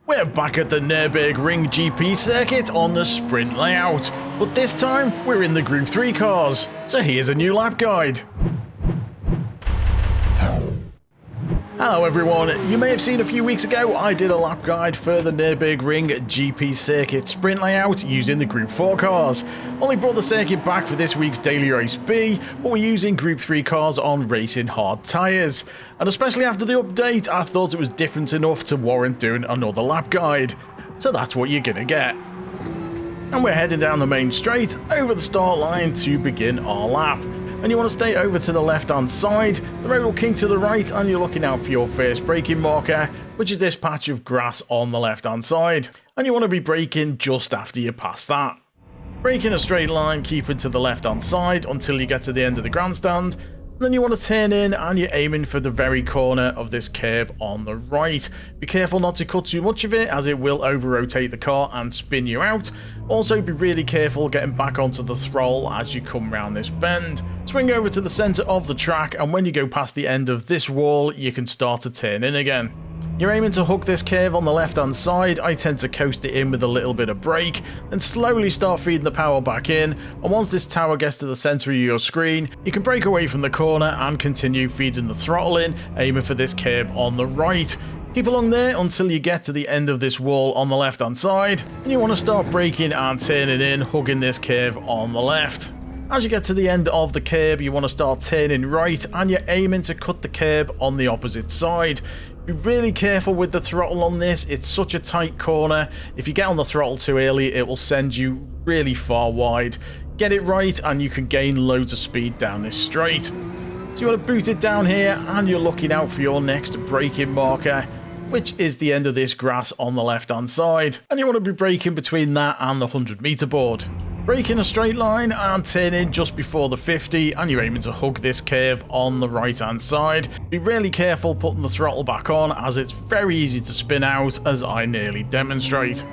We're back at the Nurburgring GP Circuit on the sprint layout, but this time we're in the Group 3 cars, so here's a new lap guide. Hello everyone, you may have seen a few weeks ago I did a lap guide for the Nurburgring GP Circuit sprint layout using the Group 4 cars. Only brought the circuit back for this week's Daily Race B, but we're using Group 3 cars on racing hard tyres. And especially after the update, I thought it was different enough to warrant doing another lap guide. So that's what you're gonna get. And we're heading down the main straight over the start line to begin our lap. And you want to stay over to the left hand side, the road will kink to the right and you're looking out for your first braking marker, which is this patch of grass on the left hand side. And you want to be braking just after you pass that. Brake in a straight line, keeping to the left hand side until you get to the end of the grandstand. Then you want to turn in and you're aiming for the very corner of this curb on the right. Be careful not to cut too much of it as it will over rotate the car and spin you out. Also be really careful getting back onto the throttle as you come round this bend. Swing over to the centre of the track and when you go past the end of this wall you can start to turn in again. You're aiming to hook this curve on the left hand side. I tend to coast it in with a little bit of brake and slowly start feeding the power back in, and once this tower gets to the centre of your screen you can brake away from the corner and continue feeding the throttle in, aiming for this curb on the right. Keep along there until you get to the end of this wall on the left hand side and you want to start braking and turning in, hugging this curve on the left. As you get to the end of the curb you want to start turning right and you're aiming to cut the curb on the opposite side. Be really careful with the throttle on this, it's such a tight corner. If you get on the throttle too early it will send you really far wide. Get it right and you can gain loads of speed down this straight. So you want to boot it down here and you're looking out for your next braking marker, which is the end of this grass on the left hand side. And you want to be braking between that and the 100-meter board. Brake in a straight line and turn in just before the 50 and you're aiming to hug this curve on the right hand side. Be really careful putting the throttle back on as it's very easy to spin out, as I nearly demonstrate.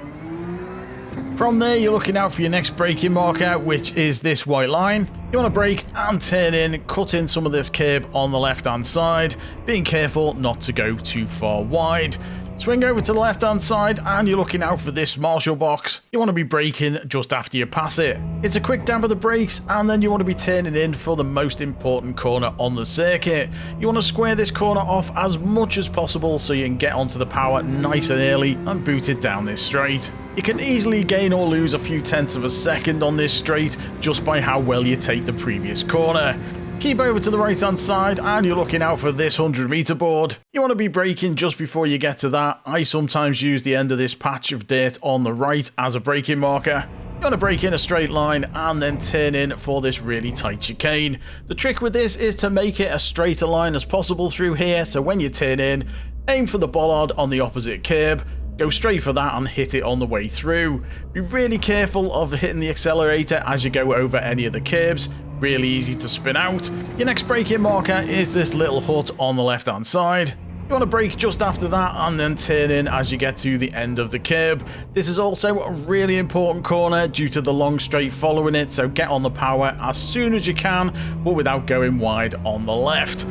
From there you're looking out for your next braking marker, which is this white line. You want to brake and turn in, cut in some of this curb on the left hand side, being careful not to go too far wide. Swing over to the left hand side and you're looking out for this marshal box. You want to be braking just after you pass it. It's a quick damp of the brakes and then you want to be turning in for the most important corner on the circuit. You want to square this corner off as much as possible so you can get onto the power nice and early and boot it down this straight. You can easily gain or lose a few tenths of a second on this straight just by how well you take the previous corner. Keep over to the right hand side and you're looking out for this 100-meter board. You want to be braking just before you get to that. I sometimes use the end of this patch of dirt on the right as a braking marker. You want to brake in a straight line and then turn in for this really tight chicane. The trick with this is to make it as straight a line as possible through here, so when you turn in, aim for the bollard on the opposite curb. Go straight for that and hit it on the way through. Be really careful of hitting the accelerator as you go over any of the curbs. Really easy to spin out. Your next braking marker is this little hut on the left hand side. You want to brake just after that and then turn in as you get to the end of the curb. This is also a really important corner due to the long straight following it, so get on the power as soon as you can but without going wide on the left.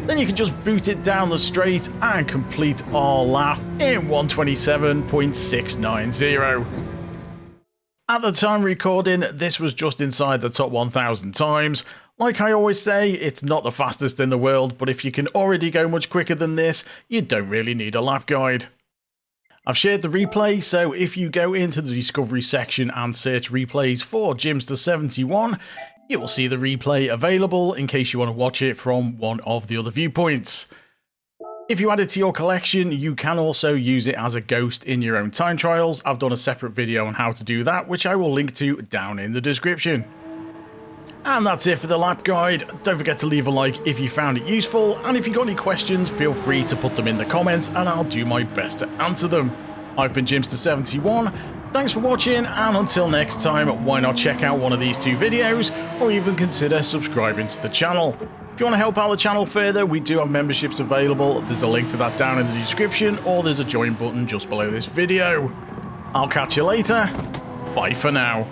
Then you can just boot it down the straight and complete our lap in 127.690. At the time recording, this was just inside the top 1,000 times. Like I always say, it's not the fastest in the world, but if you can already go much quicker than this, you don't really need a lap guide. I've shared the replay, so if you go into the discovery section and search replays for Gr.3, you will see the replay available in case you want to watch it from one of the other viewpoints. If you add it to your collection, you can also use it as a ghost in your own time trials. I've done a separate video on how to do that, which I will link to down in the description. And that's it for the lap guide. Don't forget to leave a like if you found it useful, and if you've got any questions, feel free to put them in the comments and I'll do my best to answer them. I've been Gr.3. Thanks for watching, and until next time, why not check out one of these two videos, or even consider subscribing to the channel. If you want to help out the channel further, we do have memberships available. There's a link to that down in the description, or there's a join button just below this video. I'll catch you later. Bye for now.